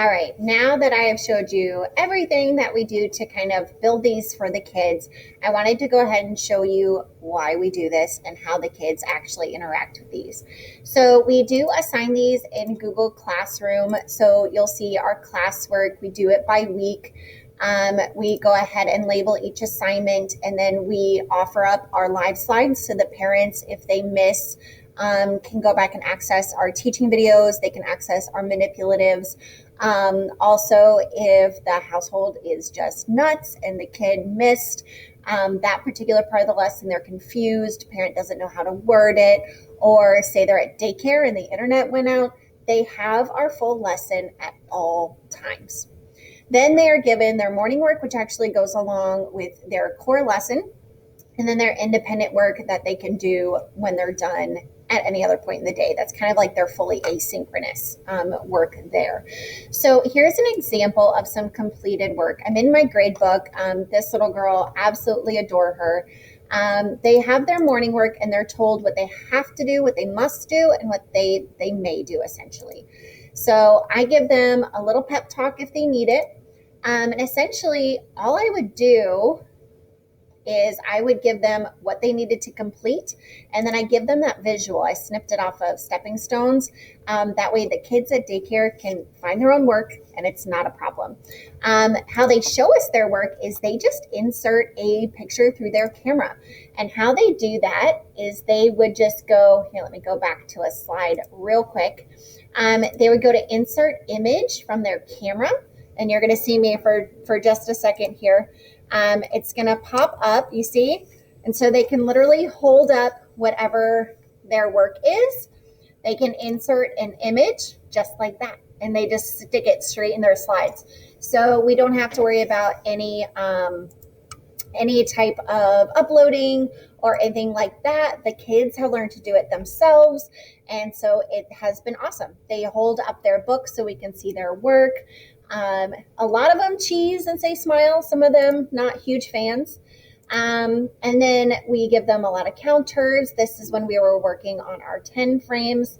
All right, now that I have showed you everything that we do to kind of build these for the kids, I wanted to go ahead and show you why we do this and how the kids actually interact with these. So we do assign these in Google Classroom. So you'll see our classwork. We do it by week. We go ahead and label each assignment, and then we offer up our live slides so the parents, if they miss, can go back and access our teaching videos. They can access our manipulatives. Also, if the household is just nuts and the kid missed that particular part of the lesson, they're confused, parent doesn't know how to word it, or say they're at daycare and the internet went out, they have our full lesson at all times. Then they are given their morning work, which actually goes along with their core lesson, and then their independent work that they can do when they're done at any other point in the day. That's kind of like their fully asynchronous work there. So here's an example of some completed work. I'm in my grade book. This little girl, absolutely adore her. They have their morning work and they're told what they have to do, what they must do, and what they may do essentially. So I give them a little pep talk if they need it. And essentially all I would do is I would give them what they needed to complete, and then I give them that visual. I snipped it off of stepping stones. That way the kids at daycare can find their own work and it's not a problem. How they show us their work is they just insert a picture through their camera. And how they do that is they would just go, here, let me go back to a slide real quick. They would go to insert image from their camera, and you're going to see me for just a second here. It's going to pop up, you see, and so they can literally hold up whatever their work is. They can insert an image just like that, and they just stick it straight in their slides. So we don't have to worry about any type of uploading or anything like that. The kids have learned to do it themselves, and so it has been awesome. They hold up their books so we can see their work. A lot of them cheese and say smile, some of them not huge fans. And then we give them a lot of counters. This is when we were working on our 10 frames.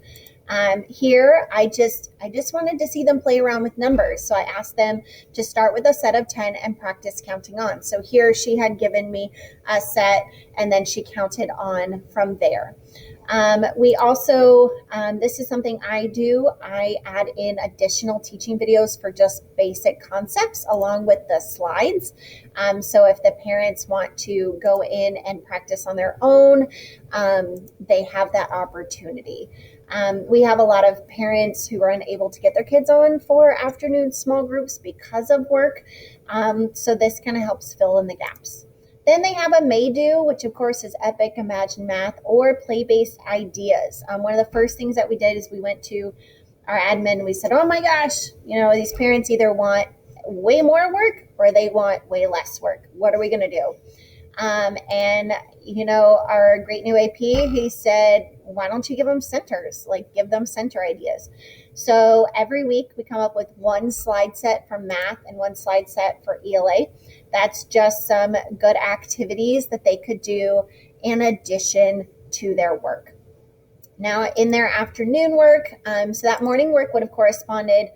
Here, I just wanted to see them play around with numbers. So I asked them to start with a set of 10 and practice counting on. So here she had given me a set and then she counted on from there. We also, this is something I do, I add in additional teaching videos for just basic concepts along with the slides. So if the parents want to go in and practice on their own, they have that opportunity. We have a lot of parents who are unable to get their kids on for afternoon small groups because of work. So this kind of helps fill in the gaps. Then they have a may do, which of course is epic, imagine math, or play-based ideas. One of the first things that we did is we went to our admin and we said, oh my gosh, these parents either want way more work or they want way less work. What are we going to do? And our great new AP, he said, why don't you give them centers? Like, give them center ideas. So every week we come up with one slide set for math and one slide set for ELA. That's just some good activities that they could do in addition to their work. Now, in their afternoon work, so that morning work would have corresponded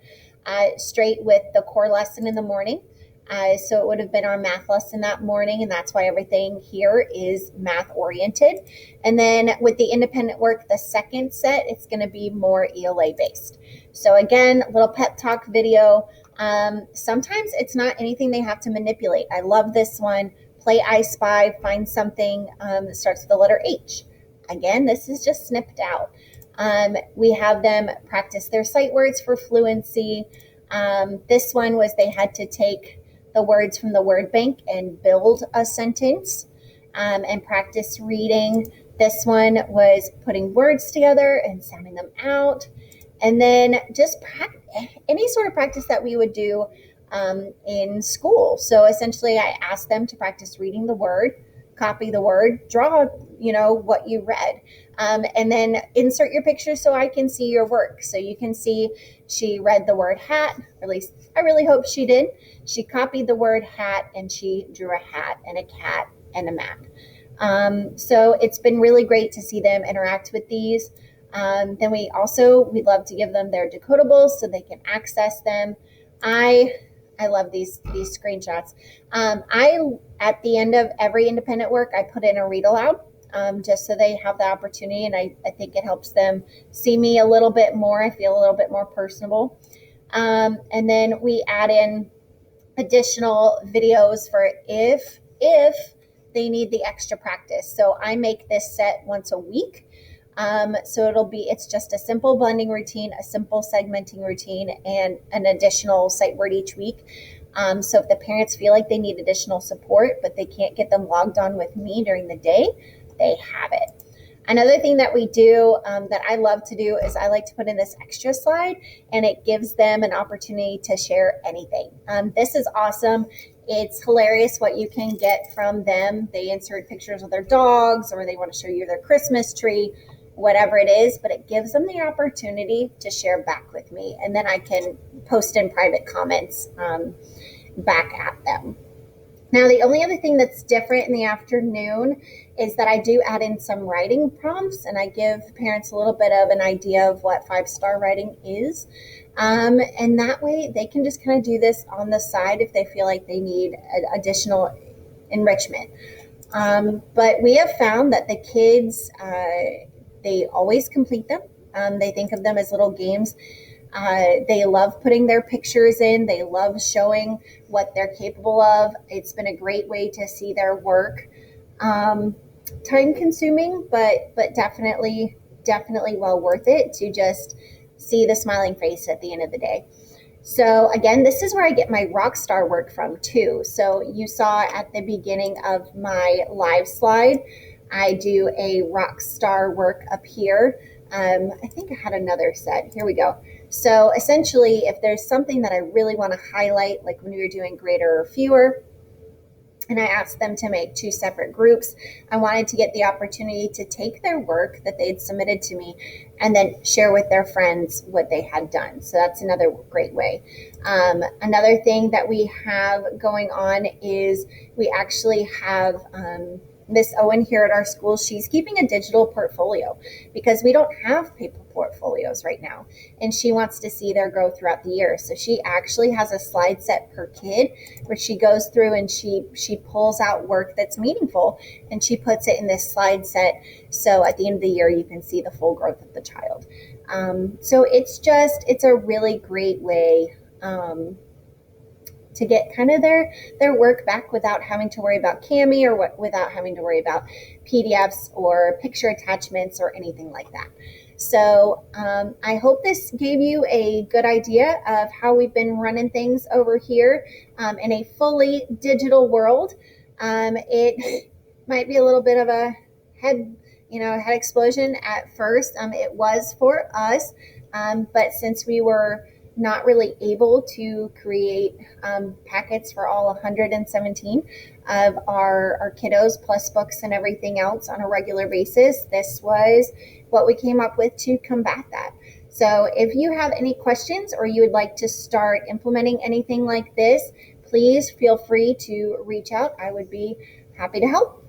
straight with the core lesson in the morning. So it would have been our math lesson that morning, and that's why everything here is math oriented. And then with the independent work, the second set, it's going to be more ELA based. So again, a little pep talk video. Sometimes it's not anything they have to manipulate. I love this one. Play I Spy, find something that starts with the letter H. Again, this is just snipped out. We have them practice their sight words for fluency. This one was they had to take the words from the word bank and build a sentence and practice reading. This one was putting words together and sounding them out. And then just any sort of practice that we would do in school. So essentially I asked them to practice reading the word, copy the word, draw, what you read, and then insert your picture so I can see your work. So you can see she read the word hat, or at least I really hope she did. She copied the word hat and she drew a hat and a cat and a map. So it's been really great to see them interact with these. Then we'd love to give them their decodables so they can access them. I I love these screenshots. I At the end of every independent work, I put in a read aloud, just so they have the opportunity, and I think it helps them see me a little bit more. I feel a little bit more personable. And then we add in additional videos for if they need the extra practice. So I make this set once a week. So it's just a simple blending routine, a simple segmenting routine, and an additional sight word each week. So if the parents feel like they need additional support, but they can't get them logged on with me during the day, they have it. Another thing that we do, that I love to do, is I like to put in this extra slide, and it gives them an opportunity to share anything. This is awesome. It's hilarious what you can get from them. They insert pictures of their dogs, or they want to show you their Christmas tree, whatever it is, but it gives them the opportunity to share back with me. And then I can post in private comments back at them. Now, the only other thing that's different in the afternoon is that I do add in some writing prompts, and I give parents a little bit of an idea of what 5-star writing is. And that way they can just kind of do this on the side if they feel like they need additional enrichment. But we have found that the kids, they always complete them. They think of them as little games. They love putting their pictures in. They love showing what they're capable of. It's been a great way to see their work. Time consuming, but definitely well worth it to just see the smiling face at the end of the day. So again, this is where I get my rock star work from too. So you saw at the beginning of my live slide, I do a rock star work up here. I think I had another set. Here we go. So essentially, if there's something that I really want to highlight, like when we were doing greater or fewer, and I asked them to make 2 separate groups, I wanted to get the opportunity to take their work that they'd submitted to me and then share with their friends what they had done. So that's another great way. Another thing that we have going on is we actually have Miss Owen here at our school. She's keeping a digital portfolio because we don't have paper portfolios right now, and she wants to see their growth throughout the year. So she actually has a slide set per kid where she goes through and she pulls out work that's meaningful and she puts it in this slide set. So at the end of the year, you can see the full growth of the child. So it's a really great way to get kind of their work back without having to worry about Cami or without having to worry about PDFs or picture attachments or anything like that. So I hope this gave you a good idea of how we've been running things over here in a fully digital world. It might be a little bit of a head explosion at first. It was for us, but since we were not really able to create packets for all 117 of our kiddos, plus books and everything else on a regular basis, this was what we came up with to combat that. So if you have any questions or you would like to start implementing anything like this, please feel free to reach out. I would be happy to help.